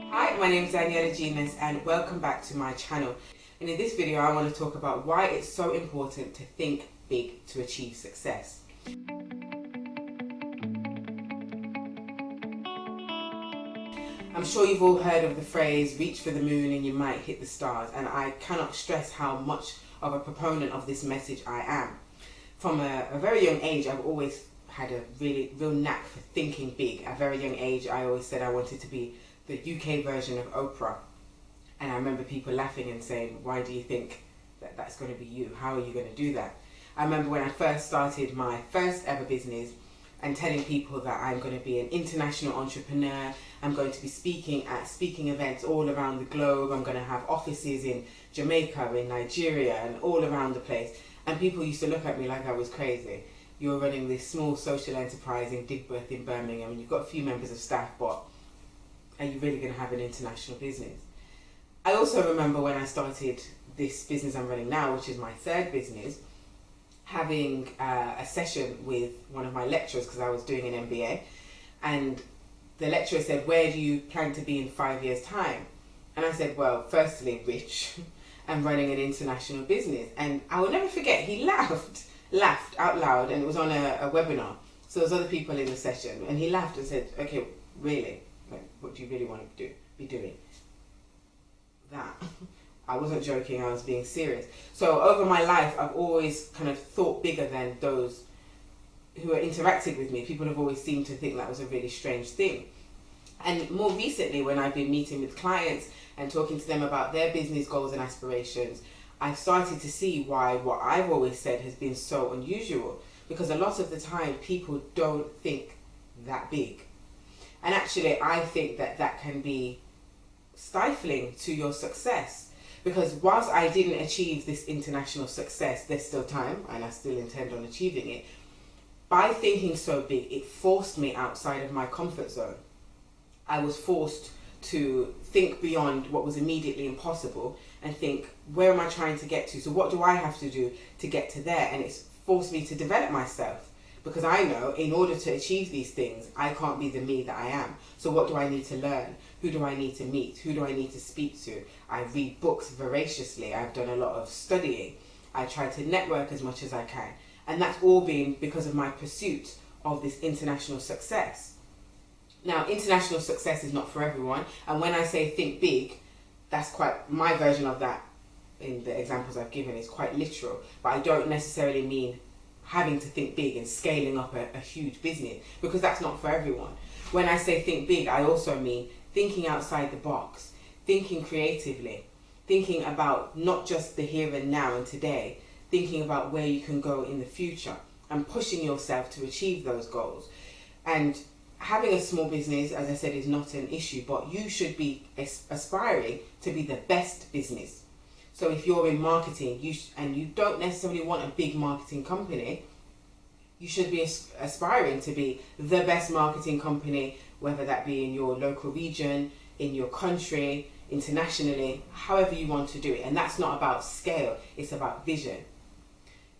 Hi, my name is Daniela Genius and welcome back to my channel. And in this video I want to talk about why it's so important to think big to achieve success. I'm sure you've all heard of the phrase, reach for the moon and you might hit the stars, and I cannot stress how much of a proponent of this message I am. From a very young age I've always had a real knack for thinking big. At a very young age I always said I wanted to be the UK version of Oprah, and I remember people laughing and saying, why do you think that that's going to be you? How are you going to do that? I remember when I first started my first ever business and telling people that I'm going to be an international entrepreneur. I'm going to be speaking at speaking events all around the globe. I'm going to have offices in Jamaica, in Nigeria, and all around the place. And people used to look at me like I was crazy. You're running this small social enterprise in Digbeth in Birmingham and you've got a few members of staff, but are you really going to have an international business? I also remember when I started this business I'm running now, which is my third business, having a session with one of my lecturers because I was doing an MBA, and the lecturer said, where do you plan to be in 5 years' time? And I said, well, firstly, rich and running an international business. And I will never forget, he laughed out loud, and it was on a webinar. So there was other people in the session, and he laughed and said, okay, really? Like, what do you really want to be doing? That. I wasn't joking, I was being serious. So over my life, I've always kind of thought bigger than those who are interacting with me. People have always seemed to think that was a really strange thing. And more recently, when I've been meeting with clients and talking to them about their business goals and aspirations, I've started to see why what I've always said has been so unusual. Because a lot of the time, people don't think that big. And actually, I think that that can be stifling to your success. Because whilst I didn't achieve this international success, there's still time, and I still intend on achieving it. By thinking so big, it forced me outside of my comfort zone. I was forced to think beyond what was immediately impossible and think, where am I trying to get to? So what do I have to do to get to there? And it's forced me to develop myself. Because I know in order to achieve these things, I can't be the me that I am. So what do I need to learn? Who do I need to meet? Who do I need to speak to? I read books voraciously. I've done a lot of studying. I try to network as much as I can. And that's all been because of my pursuit of this international success. Now, international success is not for everyone. And when I say think big, that's quite, my version of that in the examples I've given is quite literal. But I don't necessarily mean having to think big and scaling up a huge business, because that's not for everyone. When I say think big, I also mean thinking outside the box, thinking creatively, thinking about not just the here and now and today, thinking about where you can go in the future and pushing yourself to achieve those goals. And having a small business, as I said, is not an issue, but you should be aspiring to be the best business. So if you're in marketing and you don't necessarily want a big marketing company, you should be aspiring to be the best marketing company, whether that be in your local region, in your country, internationally, however you want to do it. And that's not about scale, it's about vision.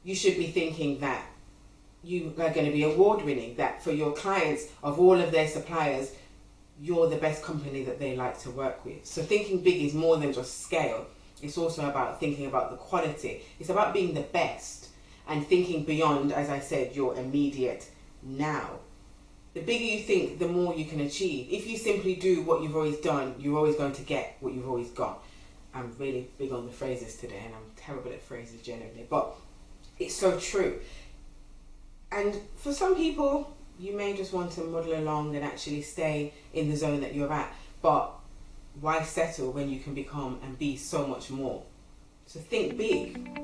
You should be thinking that you are going to be award winning, that for your clients, of all of their suppliers, you're the best company that they like to work with. So thinking big is more than just scale. It's also about thinking about the quality. It's about being the best and thinking beyond, as I said, your immediate now. The bigger you think, the more you can achieve. If you simply do what you've always done, you're always going to get what you've always got. I'm really big on the phrases today, and I'm terrible at phrases generally, but it's so true. And for some people, you may just want to muddle along and actually stay in the zone that you're at, but why settle when you can become and be so much more? So think big.